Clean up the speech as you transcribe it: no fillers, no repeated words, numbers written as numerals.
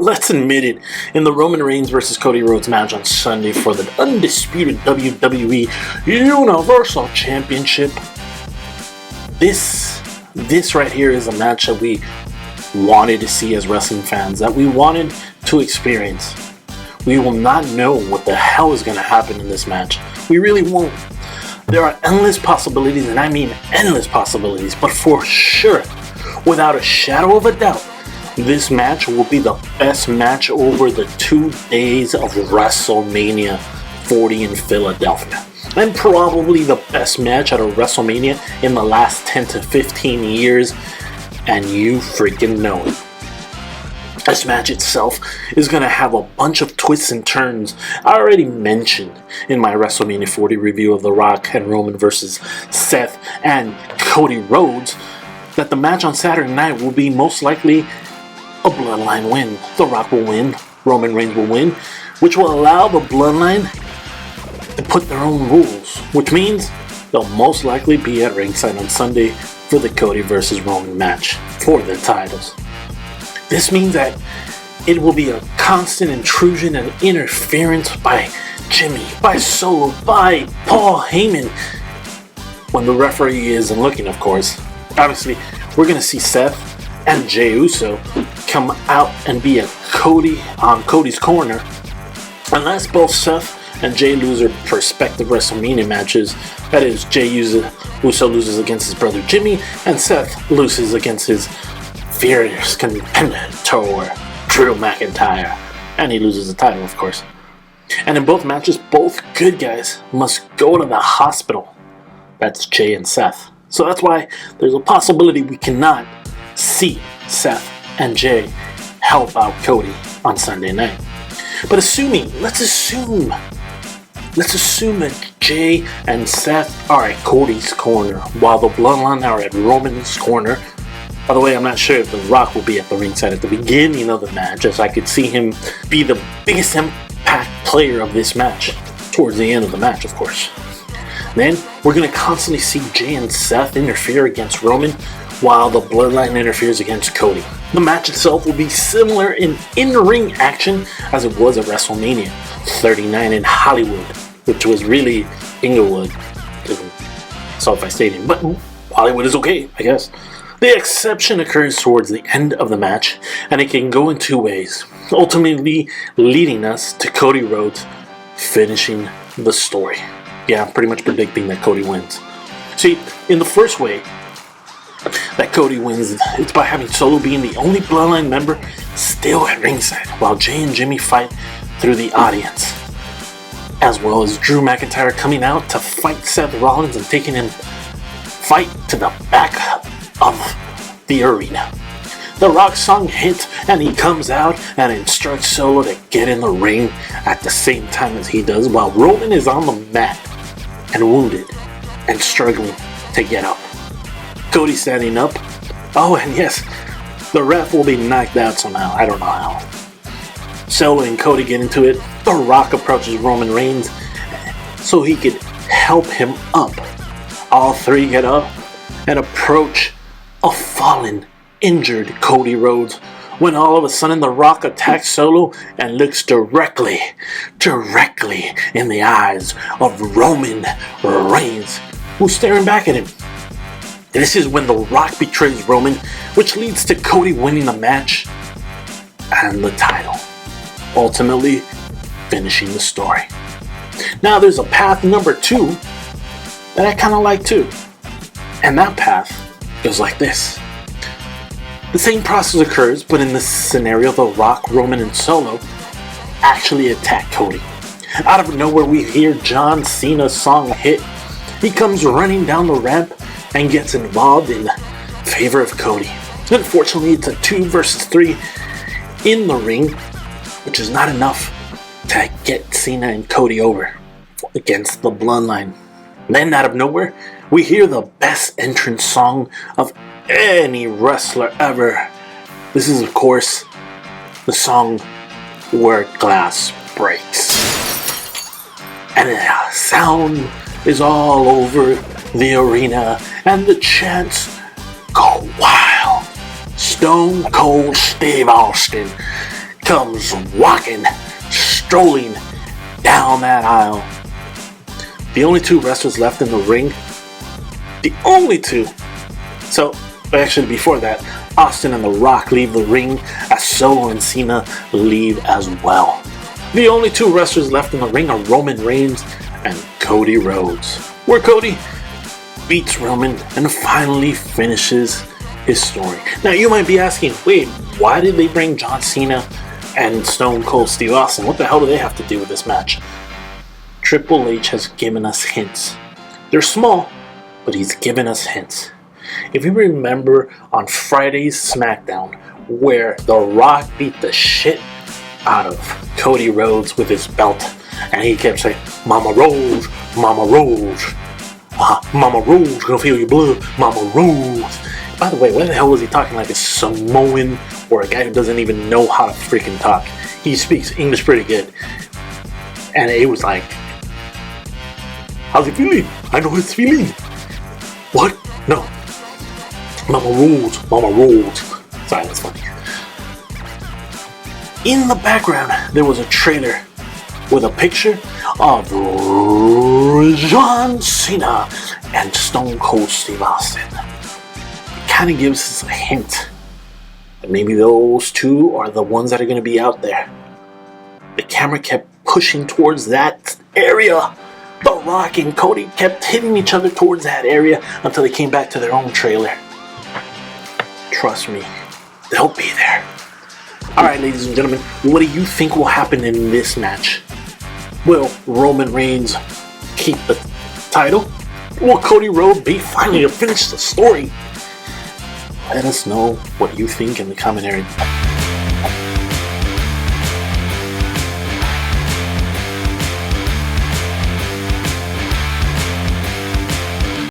let's admit it, in the Roman Reigns versus Cody Rhodes match on Sunday for the Undisputed WWE Universal Championship, this right here is a match that we wanted to see as wrestling fans, that we wanted to experience. We will not know what the hell is going to happen in this match. We really won't. There are endless possibilities, and I mean endless possibilities, but for sure, without a shadow of a doubt, this match will be the best match over the 2 days of WrestleMania 40 in Philadelphia. And probably the best match at a WrestleMania in the last 10 to 15 years, and you freaking know it. This match itself is going to have a bunch of twists and turns. I already mentioned in my WrestleMania 40 review of The Rock and Roman versus Seth and Cody Rhodes that the match on Saturday night will be most likely a Bloodline win. The Rock will win, Roman Reigns will win, which will allow the Bloodline to put their own rules, which means they'll most likely be at ringside on Sunday for the Cody versus Roman match for the titles. This means that it will be a constant intrusion and interference by Jimmy, by Solo, by Paul Heyman when the referee isn't looking, of course. Obviously, we're going to see Seth and Jey Uso come out and be on Cody's corner, unless both Seth and Jey lose their respective WrestleMania matches. That is, Jey Uso loses against his brother Jimmy, and Seth loses against his fierce competitor Drew McIntyre, and he loses the title, of course. And in both matches, both good guys must go to the hospital. That's Jey and Seth. So that's why there's a possibility we cannot see Seth and Jey help out Cody on Sunday night. But let's assume that Jey and Seth are at Cody's corner, while the Bloodline are at Roman's corner. By the way, I'm not sure if The Rock will be at the ringside at the beginning of the match, as I could see him be the biggest impact player of this match, towards the end of the match, of course. Then, we're going to constantly see Jey and Seth interfere against Roman, while the Bloodline interferes against Cody. The match itself will be similar in in-ring action as it was at WrestleMania 39 in Hollywood, which was really Inglewood, SoFi Stadium, but Hollywood is okay, I guess. The exception occurs towards the end of the match, and it can go in two ways, ultimately leading us to Cody Rhodes finishing the story. Yeah, I'm pretty much predicting that Cody wins. See, in the first way that Cody wins, it's by having Solo being the only Bloodline member still at ringside, while Jey and Jimmy fight through the audience, as well as Drew McIntyre coming out to fight Seth Rollins and taking him fight to the back of the arena. The Rock song hits, and he comes out and instructs Solo to get in the ring at the same time as he does, while Roman is on the mat and wounded and struggling to get up. Cody standing up. Oh, and yes, the ref will be knocked out somehow. I don't know how. Solo and Cody get into it. The Rock approaches Roman Reigns so he could help him up. All three get up and approach a fallen, injured Cody Rhodes, when all of a sudden The Rock attacks Solo and looks directly in the eyes of Roman Reigns, who's staring back at him. This is when The Rock betrays Roman, which leads to Cody winning the match and the title, ultimately finishing the story. Now there's a path number 2 that I kind of like too, and that path goes like this. The same process occurs, but in this scenario, The Rock, Roman, and Solo actually attack Cody. Out of nowhere, we hear John Cena's song hit. He comes running down the ramp and gets involved in favor of Cody. Unfortunately, it's a 2 versus 3 in the ring, which is not enough to get Cena and Cody over against the Bloodline. Then, out of nowhere, we hear the best entrance song of any wrestler ever. This is, of course, the song Where Glass Breaks. And the sound is all over the arena, and the chants go wild. Stone Cold Steve Austin comes walking, strolling down that aisle. The only two wrestlers left in the ring, the only two. So, actually before that, Austin and The Rock leave the ring as Solo and Cena leave as well. The only two wrestlers left in the ring are Roman Reigns and Cody Rhodes, where Cody beats Roman and finally finishes his story. Now you might be asking, wait, why did they bring John Cena and Stone Cold Steve Austin? What the hell do they have to do with this match? Triple H has given us hints. They're small, but he's given us hints. If you remember on Friday's SmackDown, where The Rock beat the shit out of Cody Rhodes with his belt, and he kept saying, Mama Rose, Mama Rose, Mama Rose, gonna feel your blood, Mama Rose. By the way, why the hell was he talking like a Samoan or a guy who doesn't even know how to freaking talk? He speaks English pretty good. And it was like, how's he feeling? I know his feeling. What? No. Mama Rose, Mama Rose. Sorry, that's funny. In the background, there was a trailer with a picture of John Cena and Stone Cold Steve Austin. It kind of gives us a hint that maybe those two are the ones that are going to be out there. The camera kept pushing towards that area. The Rock and Cody kept hitting each other towards that area until they came back to their own trailer. Trust me, they'll be there. Alright, ladies and gentlemen, what do you think will happen in this match? Will Roman Reigns keep the title? Will Cody Rhodes be finally to finish the story? Let us know what you think in the comment area.